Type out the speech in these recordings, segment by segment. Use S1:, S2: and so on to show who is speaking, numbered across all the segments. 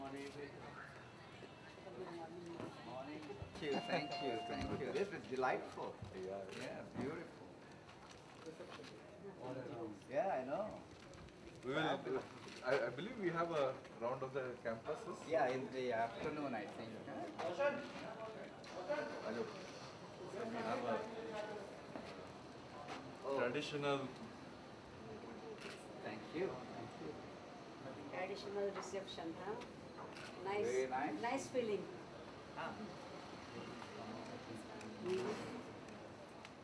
S1: Morning. Thank you, thank you. This is delightful. Yeah, beautiful. Yeah, I know.
S2: We will. I believe we have a round of the campuses.
S1: Yeah, in the afternoon, I think. Huh?
S2: Hello. We have a traditional.
S1: Thank you.
S3: Traditional reception, huh? Nice.
S1: Very nice.
S3: Nice feeling.
S1: Ah.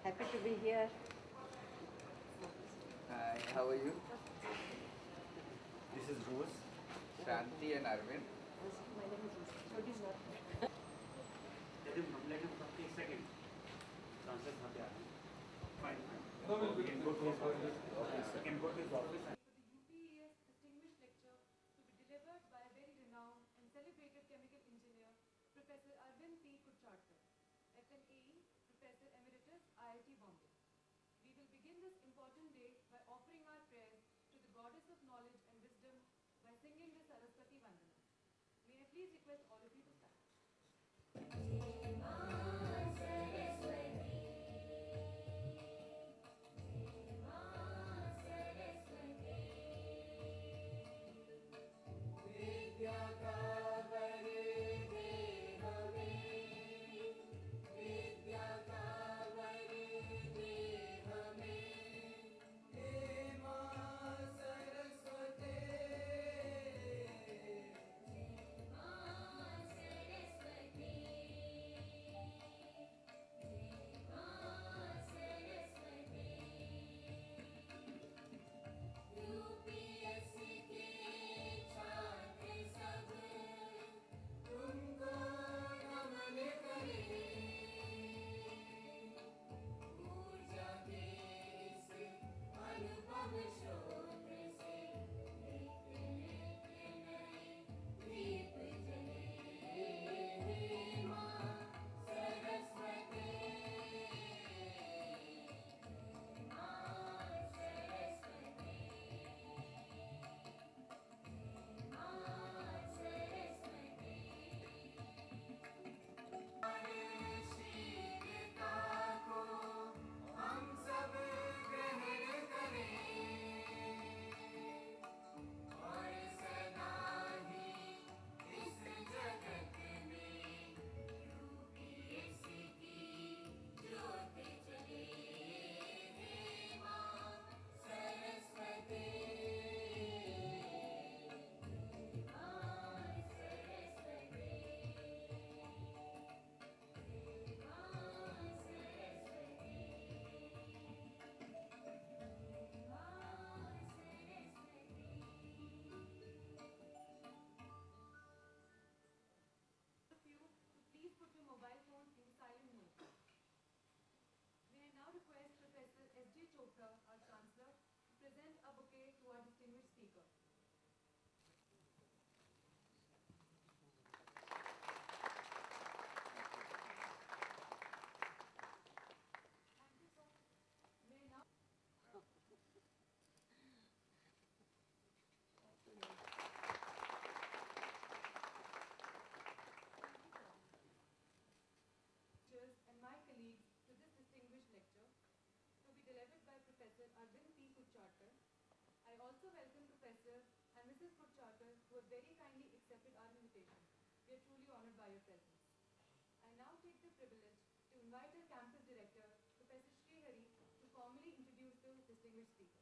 S3: Happy to be here.
S1: Hi, how are you?
S4: This is Rose.
S1: Shanti and Arvind.
S3: My name is Rose. So it is not.
S4: Let him take second. Transfer fine.
S2: No, we can go to his office.
S4: You can go to his office.
S5: For the UPES distinguished lecture to be delivered by a very renowned and celebrated chemical engineer, Professor Arvind P. Kudchadker, FNAE, Professor Emeritus, IIT Bombay. We will begin this important day by offering our prayers to the Goddess of Knowledge and Wisdom by singing the Saraswati Vandana. May I please request all of you to stand. Please put your mobile phones in silent mode. May I now request Professor S.J. Chopra, our Chancellor, to present a bouquet to our distinguished speaker. Thank you, sir. May I now... and my colleagues to this distinguished lecture to be delivered by Professor Arvind P. Kudchadker. I also welcome Professor and Mrs. Kudchadker, who have very kindly accepted our invitation. We are truly honored by your presence. I now take the privilege to invite our campus director, Professor Srihari, to formally introduce the distinguished speaker.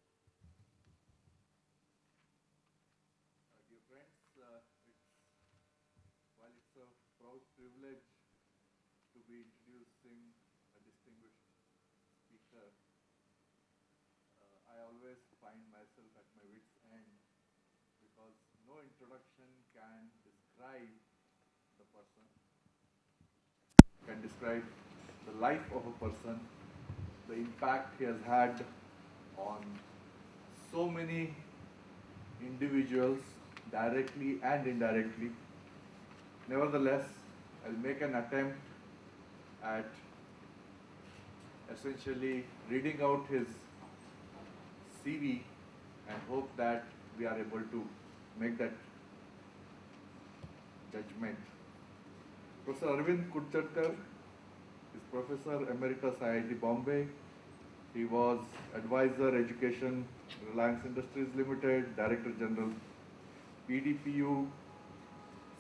S2: Dear friends, while it's a proud privilege to be introducing a distinguished speaker, I always find myself at my wit's end because no introduction can describe the person, can describe the life of a person, the impact he has had on so many individuals, directly and indirectly. Nevertheless, I'll make an attempt at essentially reading out his CV and hope that we are able to make that judgment. Professor Arvind Kudchadker is Professor Emeritus IIT Bombay. He was Advisor Education, Reliance Industries Limited, Director General PDPU,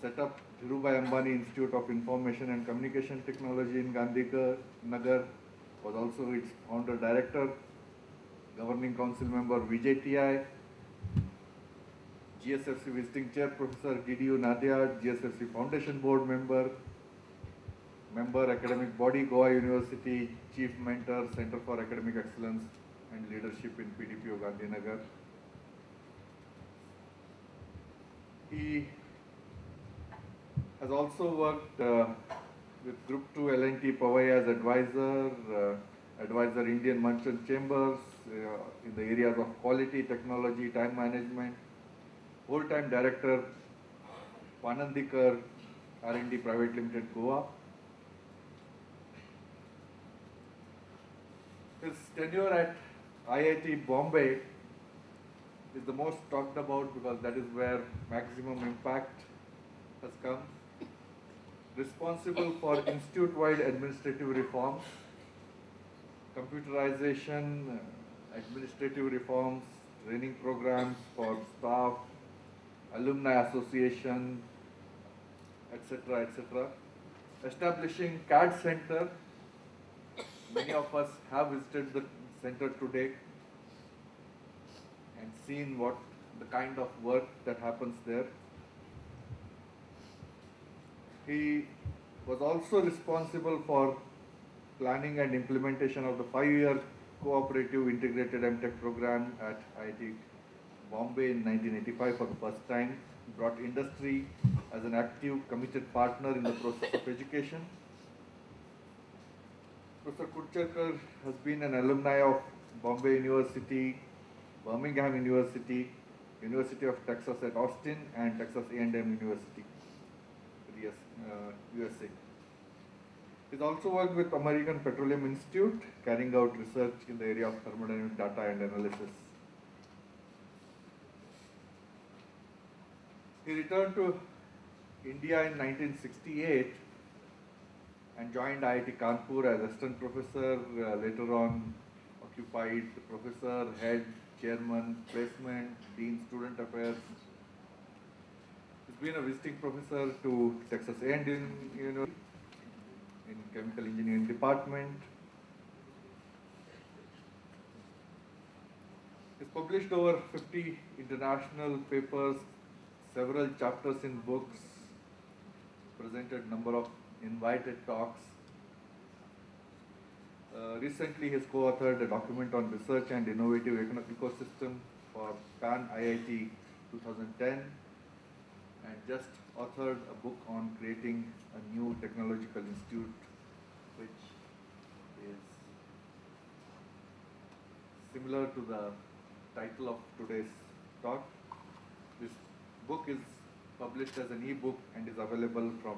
S2: set up Dhirubhai Ambani Institute of Information and Communication Technology in Gandhinagar, was also its founder director, Governing Council member VJTI, GSFC Visiting Chair Professor DDU Nadia, GSFC Foundation Board member, Academic Body Goa University, Chief Mentor, Center for Academic Excellence and Leadership in PDPO Gandhinagar. He has also worked with Group 2 L&T Powai as advisor Indian Merchant Chambers in the areas of quality, technology, time management, full-time director, Panandikar R&D Private Limited, Goa. His tenure at IIT Bombay is the most talked about because that is where maximum impact has come. Responsible for institute-wide administrative reforms, computerization, administrative reforms, training programs for staff, alumni association, etc., etc. Establishing CAD center. Many of us have visited the center today and seen what the kind of work that happens there. He was also responsible for planning and implementation of the 5-year cooperative integrated MTech program at IIT Bombay in 1985 for the first time. He brought industry as an active, committed partner in the process of education. Professor Kudchadker has been an alumni of Bombay University, Birmingham University, University of Texas at Austin, and Texas A&M University, USA. He's also worked with American Petroleum Institute, carrying out research in the area of thermodynamic data and analysis. He returned to India in 1968 and joined IIT Kanpur as assistant professor, later on occupied the professor, head, chairman, placement, dean, student affairs. He's been a visiting professor to Texas A&M University in chemical engineering department. He's published over 50 international papers, several chapters in books, presented number of invited talks. Recently, he has co-authored a document on research and innovative ecosystem for PAN IIT 2010 and just authored a book on creating a new technological institute, which is similar to the title of today's talk. This book is published as an e-book and is available from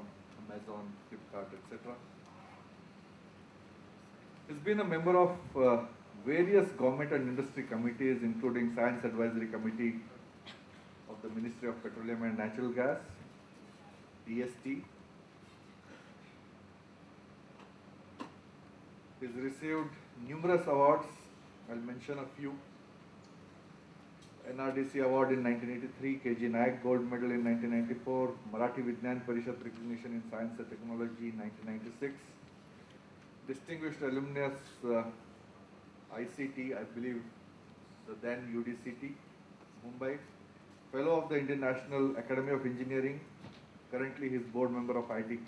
S2: Amazon, Flipkart, etc. He's been a member of various government and industry committees, including Science Advisory Committee of the Ministry of Petroleum and Natural Gas, DST. He's received numerous awards. I'll mention a few. NRDC Award in 1983, KG Nayak Gold Medal in 1994, Marathi Vignan Parishad Recognition in Science and Technology in 1996, Distinguished Alumnus ICT, I believe the then UDCT, Mumbai, Fellow of the Indian National Academy of Engineering, currently he is board member of IIT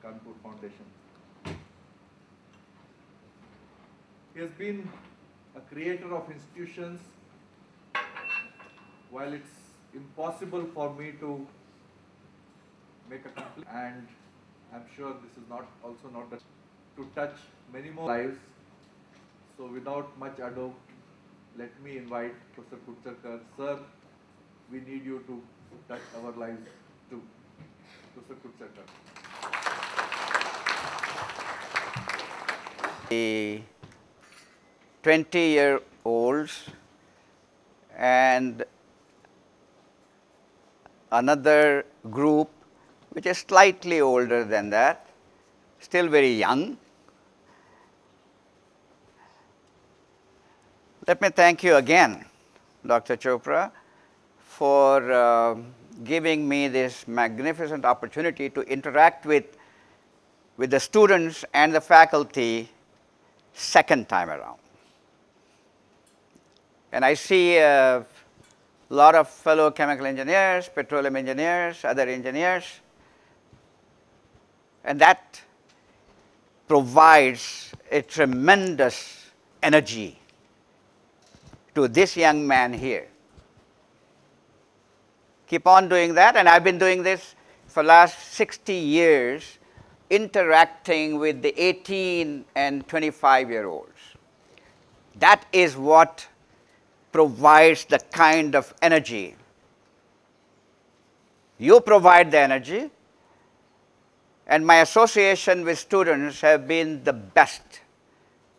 S2: Kanpur Foundation. He has been a creator of institutions. While it's impossible for me to make a complete, and I'm sure this is not to touch many more lives. So without much ado, let me invite Professor Kudchadker. Sir, we need you to touch our lives too. Professor Kudchadker.
S1: The 20-year-olds and another group which is slightly older than that, still very young. Let me thank you again, Dr. Chopra, for giving me this magnificent opportunity to interact with the students and the faculty second time around. And I see a lot of fellow chemical engineers, petroleum engineers, other engineers, and that provides a tremendous energy to this young man here. Keep on doing that, and I've been doing this for the last 60 years, interacting with the 18 and 25-year-olds. That is what provides the kind of energy. You provide the energy, and my association with students have been the best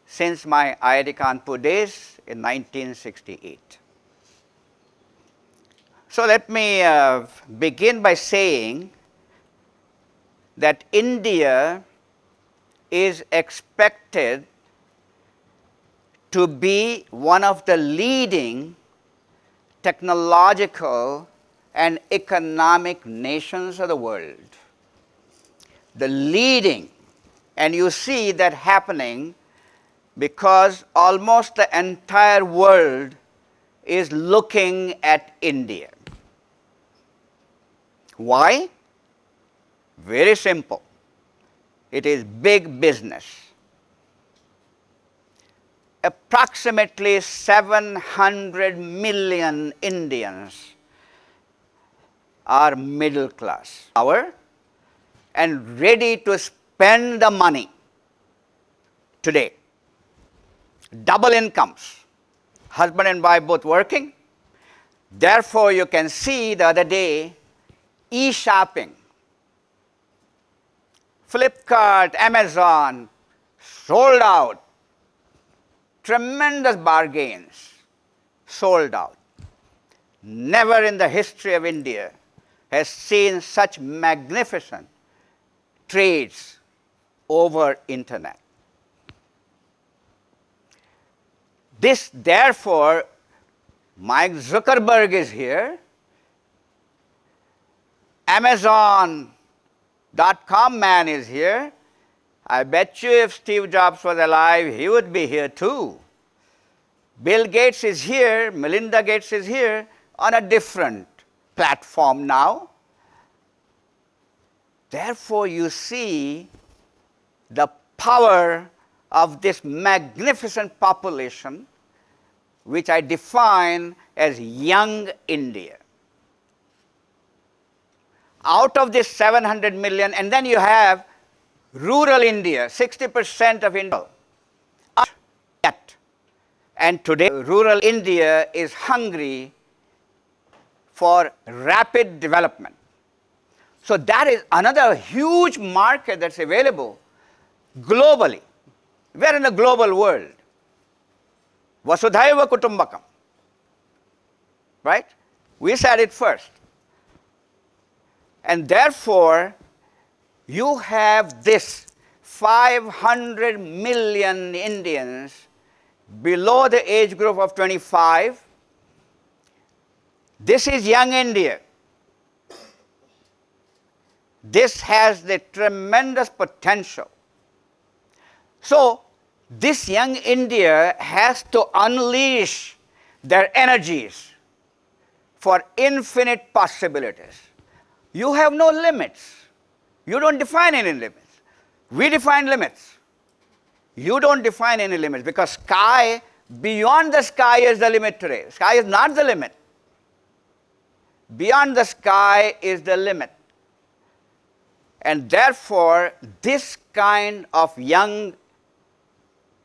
S1: since my IIT Kanpur days in 1968. So let me begin by saying that India is expected to be one of the leading technological and economic nations of the world. The leading, and you see that happening because almost the entire world is looking at India. Why? Very simple. It is big business. Approximately 700 million Indians are middle class and ready to spend the money today. Double incomes, husband and wife both working. Therefore, you can see the other day, e-shopping, Flipkart, Amazon, sold out. Tremendous bargains, sold out. Never in the history of India has seen such magnificent trades over internet. This, therefore, Mike Zuckerberg is here. Amazon.com man is here. I bet you if Steve Jobs was alive, he would be here too. Bill Gates is here, Melinda Gates is here on a different platform now. Therefore, you see the power of this magnificent population, which I define as young India. Out of this 700 million, and then you have rural India, 60% of India. And today, rural India is hungry for rapid development. So that is another huge market that's available globally. We're in a global world. Vasudhaiva Kutumbakam. Right? We said it first. And therefore, you have this 500 million Indians below the age group of 25. This is young India. This has the tremendous potential. So, this young India has to unleash their energies for infinite possibilities. You have no limits. You don't define any limits. We define limits. You don't define any limits because sky, beyond the sky is the limit today. Sky is not the limit. Beyond the sky is the limit. And therefore, this kind of young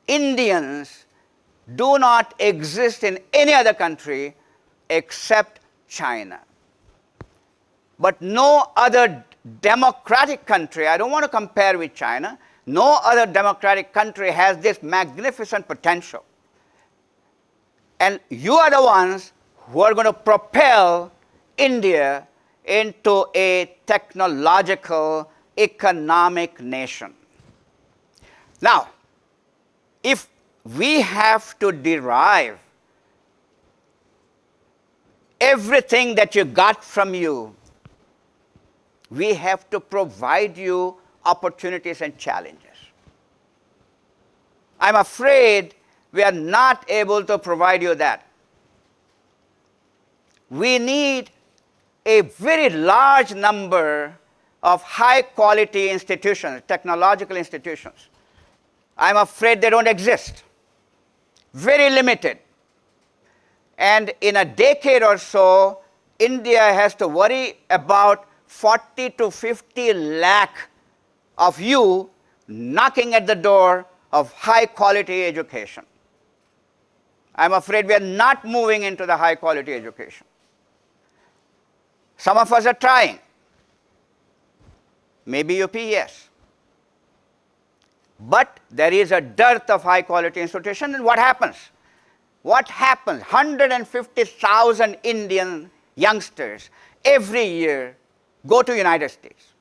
S1: Indians do not exist in any other country except China. But no other democratic country, I don't want to compare with China, no other democratic country has this magnificent potential. And you are the ones who are going to propel India into a technological, economic nation. Now, if we have to derive everything that you got from you, we have to provide you opportunities and challenges. I'm afraid we are not able to provide you that. We need a very large number of high quality institutions, technological institutions. I'm afraid they don't exist. Very limited. And in a decade or so, India has to worry about 40 to 50 lakh of you knocking at the door of high quality education. I'm afraid we are not moving into the high quality education. Some of us are trying. Maybe UP, yes. But there is a dearth of high quality institutions, and what happens? What happens? 150,000 Indian youngsters every year go to United States.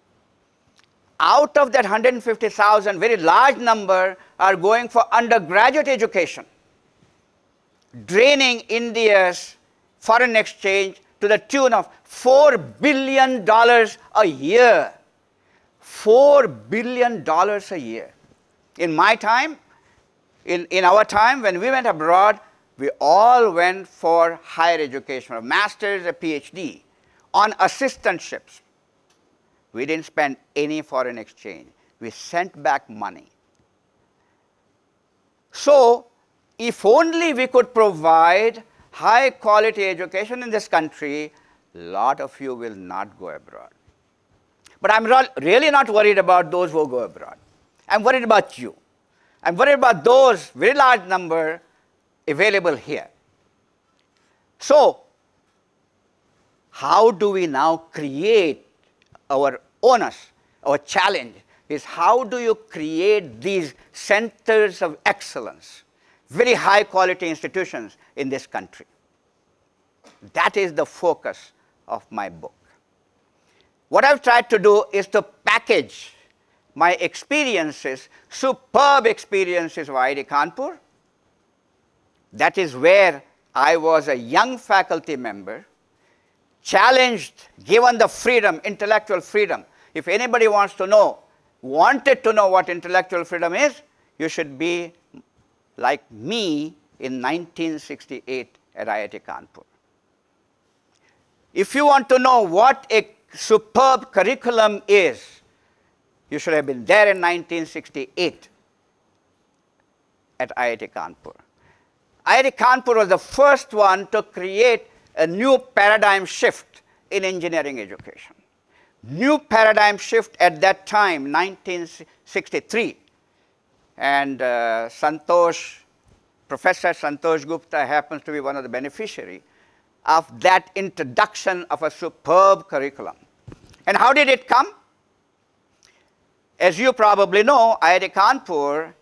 S1: Out of that 150,000, very large number are going for undergraduate education, draining India's foreign exchange to the tune of $4 billion a year. $4 billion a year. In my time, in our time, when we went abroad, we all went for higher education, a master's, a PhD, on assistantships. We didn't spend any foreign exchange. We sent back money. So, if only we could provide high quality education in this country, a lot of you will not go abroad. But I'm really not worried about those who go abroad. I'm worried about you. I'm worried about those very large number available here. So, how do we now create our onus? Our challenge is, how do you create these centers of excellence, very high quality institutions in this country? That is the focus of my book. What I've tried to do is to package my experiences, superb experiences of IIT Kanpur. That is where I was a young faculty member, challenged, given the freedom, intellectual freedom. If anybody wanted to know what intellectual freedom is, you should be like me in 1968 at IIT Kanpur. If you want to know what a superb curriculum is, you should have been there in 1968 at IIT Kanpur. IIT Kanpur was the first one to create a new paradigm shift in engineering education. New paradigm shift at that time, 1963. And Professor Santosh Gupta happens to be one of the beneficiaries of that introduction of a superb curriculum. And how did it come? As you probably know, IIT Kanpur,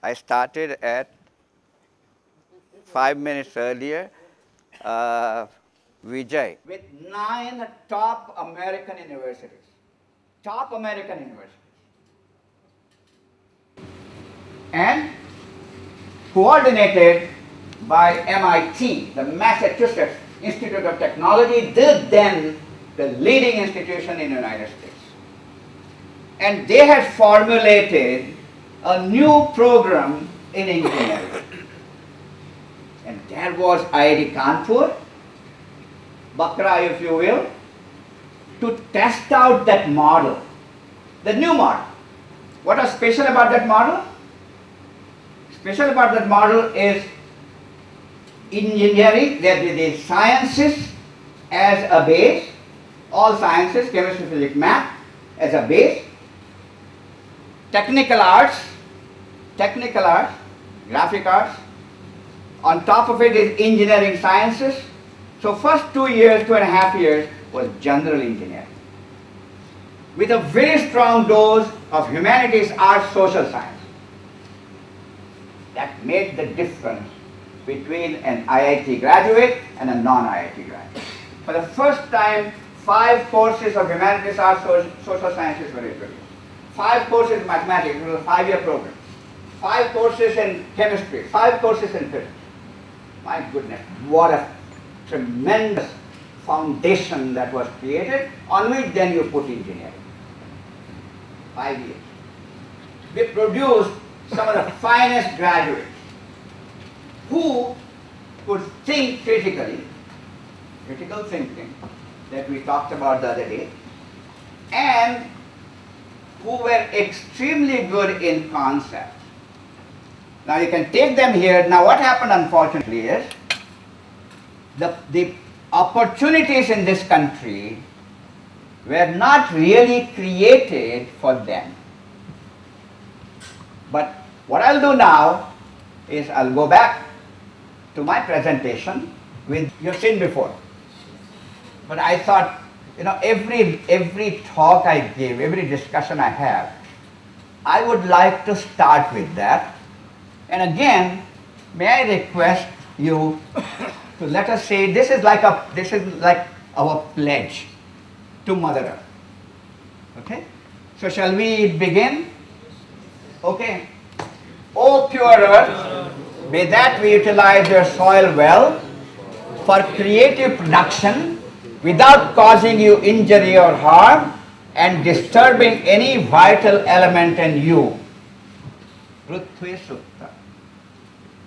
S1: I started at 5 minutes earlier, Vijay, with 9 top American universities. Top American universities. And coordinated by MIT, the Massachusetts Institute of Technology, then the leading institution in the United States. And they had formulated a new program in engineering. And there was IIT Kanpur, Bakra if you will, to test out that model, the new model. What was special about that model? Special about that model is engineering, the sciences as a base, all sciences, chemistry, physics, math as a base, technical arts, graphic arts, on top of it is engineering sciences. So first 2 years, 2.5 years was general engineering, with a very strong dose of humanities, arts, social science. That made the difference between an IIT graduate and a non-IIT graduate. For the first time, 5 courses of humanities, arts, social sciences were introduced. 5 courses in mathematics, it was a 5-year program. 5 courses in chemistry, 5 courses in physics. My goodness, what a tremendous foundation that was created, on which then you put engineering. 5 years. We produced some of the finest graduates who could think critically, critical thinking that we talked about the other day, and who were extremely good in concepts. Now you can take them here. Now what happened unfortunately is the opportunities in this country were not really created for them. But what I'll do now is I'll go back to my presentation with, you've seen before. But I thought, every talk I give, every discussion I have, I would like to start with that. And again, may I request you to let us say, this is like our pledge to Mother Earth. Okay? So shall we begin? Okay. O pure earth, may that we utilize your soil well for creative production without causing you injury or harm and disturbing any vital element in you. Prithvi Sutta.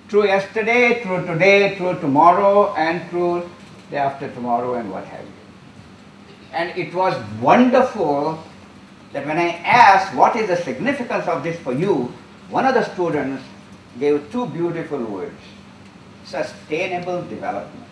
S1: True yesterday, true today, true tomorrow, and true day after tomorrow, and what have you. And it was wonderful that when I asked what is the significance of this for you, one of the students gave 2 beautiful words: sustainable development.